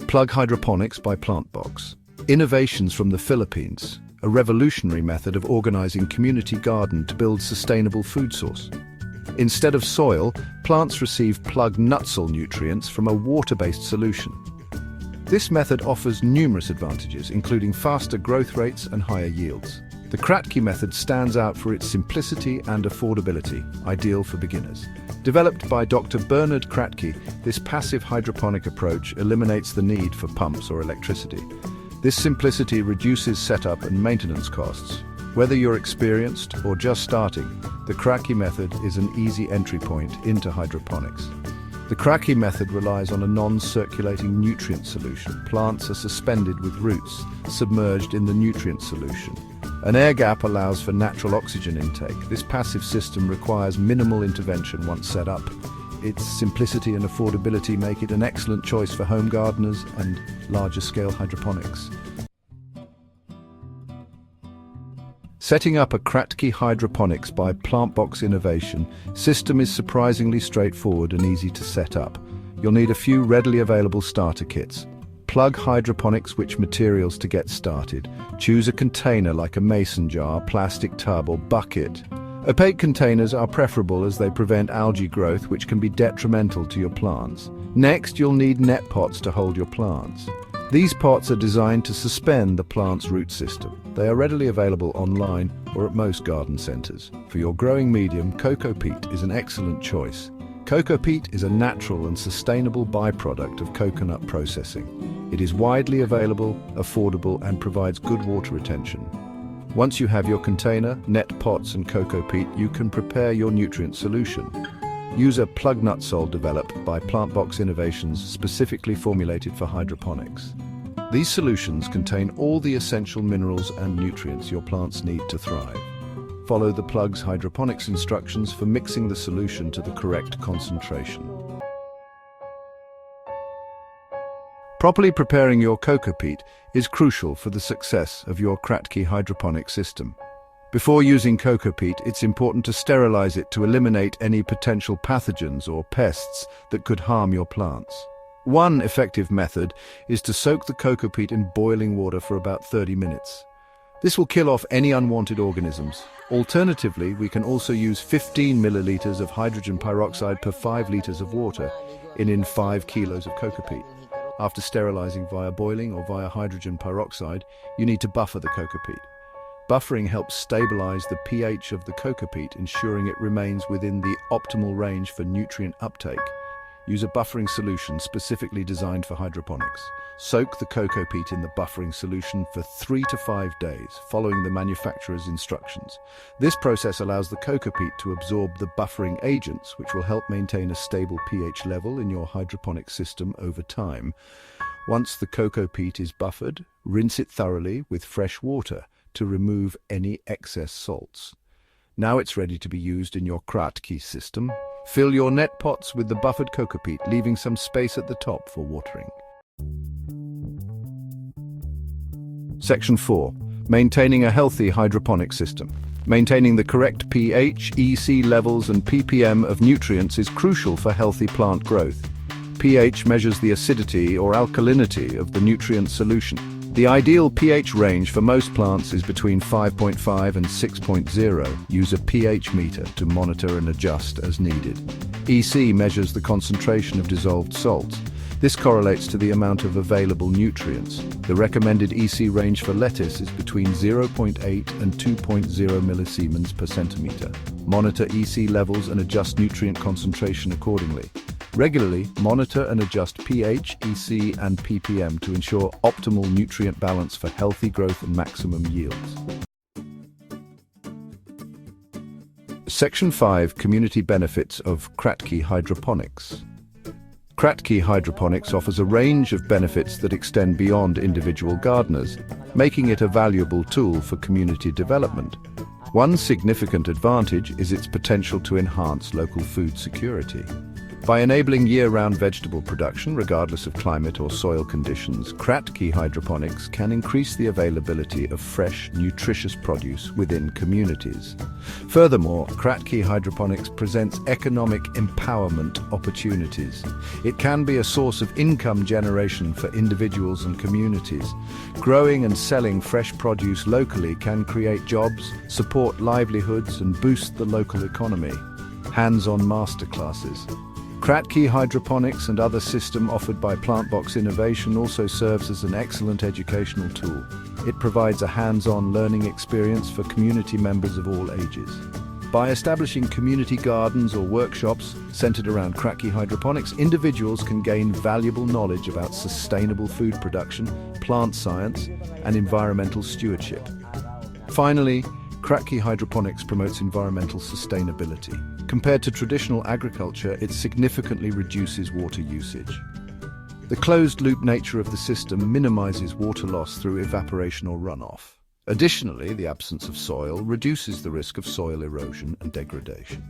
Plug Hydroponics by PlantBox. Innovations from the Philippines, a revolutionary method of organizing community garden to build sustainable food source. Instead of soil, plants receive plug nutsol nutrients from a water-based solution. This method offers numerous advantages, including faster growth rates and higher yields. The Kratky method stands out for its simplicity and affordability, ideal for beginners. Developed by Dr. Bernard Kratky, this passive hydroponic approach eliminates the need for pumps or electricity. This simplicity reduces setup and maintenance costs. Whether you're experienced or just starting, the Kratky method is an easy entry point into hydroponics. The Kratky method relies on a non-circulating nutrient solution. Plants are suspended with roots, submerged in the nutrient solution. An air gap allows for natural oxygen intake. This passive system requires minimal intervention once set up. Its simplicity and affordability make it an excellent choice for home gardeners and larger-scale hydroponics. Setting up a Kratky Hydroponics by PlantBox Innovation system is surprisingly straightforward and easy to set up. You'll need a few readily available starter kits. Plug hydroponics, which materials to get started. Choose a container like a mason jar, plastic tub or bucket. Opaque containers are preferable as they prevent algae growth, which can be detrimental to your plants. Next, you'll need net pots to hold your plants. These pots are designed to suspend the plant's root system. They are readily available online or at most garden centers. For your growing medium, cocopeat is an excellent choice. Cocopeat is a natural and sustainable byproduct of coconut processing. It is widely available, affordable, and provides good water retention. Once you have your container, net pots, and cocopeat, you can prepare your nutrient solution. Use a plug nutsol developed by PlantBox Innovations specifically formulated for hydroponics. These solutions contain all the essential minerals and nutrients your plants need to thrive. Follow the plug's hydroponics instructions for mixing the solution to the correct concentration. Properly preparing your cocopeat is crucial for the success of your Kratky hydroponic system. Before using cocopeat, it's important to sterilize it to eliminate any potential pathogens or pests that could harm your plants. One effective method is to soak the cocopeat in boiling water for about 30 minutes. This will kill off any unwanted organisms. Alternatively, we can also use 15 milliliters of hydrogen peroxide per 5 liters of water in 5 kilos of cocopeat. After sterilizing via boiling or via hydrogen peroxide, you need to buffer the cocopeat. Buffering helps stabilize the pH of the cocopeat, ensuring it remains within the optimal range for nutrient uptake. Use a buffering solution specifically designed for hydroponics. Soak the cocopeat in the buffering solution for 3 to 5 days, following the manufacturer's instructions. This process allows the cocopeat to absorb the buffering agents, which will help maintain a stable pH level in your hydroponic system over time. Once the cocopeat is buffered, rinse it thoroughly with fresh water to remove any excess salts. Now it's ready to be used in your Kratky system. Fill your net pots with the buffered cocopeat, leaving some space at the top for watering. Section 4. Maintaining a healthy hydroponic system. Maintaining the correct pH, EC levels and ppm of nutrients is crucial for healthy plant growth. pH measures the acidity or alkalinity of the nutrient solution. The ideal pH range for most plants is between 5.5 and 6.0. Use a pH meter to monitor and adjust as needed. EC measures the concentration of dissolved salts. This correlates to the amount of available nutrients. The recommended EC range for lettuce is between 0.8 and 2.0 millisiemens per centimeter. Monitor EC levels and adjust nutrient concentration accordingly. Regularly, monitor and adjust pH, EC, and ppm to ensure optimal nutrient balance for healthy growth and maximum yields. Section 5. Community benefits of Kratky hydroponics. Kratky hydroponics offers a range of benefits that extend beyond individual gardeners, making it a valuable tool for community development. One significant advantage is its potential to enhance local food security. By enabling year-round vegetable production, regardless of climate or soil conditions, Kratky hydroponics can increase the availability of fresh, nutritious produce within communities. Furthermore, Kratky hydroponics presents economic empowerment opportunities. It can be a source of income generation for individuals and communities. Growing and selling fresh produce locally can create jobs, support livelihoods, and boost the local economy. Hands-on masterclasses. Kratky hydroponics and other system offered by PlantBox Innovation also serves as an excellent educational tool. It provides a hands-on learning experience for community members of all ages. By establishing community gardens or workshops centered around Kratky hydroponics, individuals can gain valuable knowledge about sustainable food production, plant science, and environmental stewardship. Finally, Kratky hydroponics promotes environmental sustainability. Compared to traditional agriculture, it significantly reduces water usage. The closed-loop nature of the system minimizes water loss through evaporation or runoff. Additionally, the absence of soil reduces the risk of soil erosion and degradation.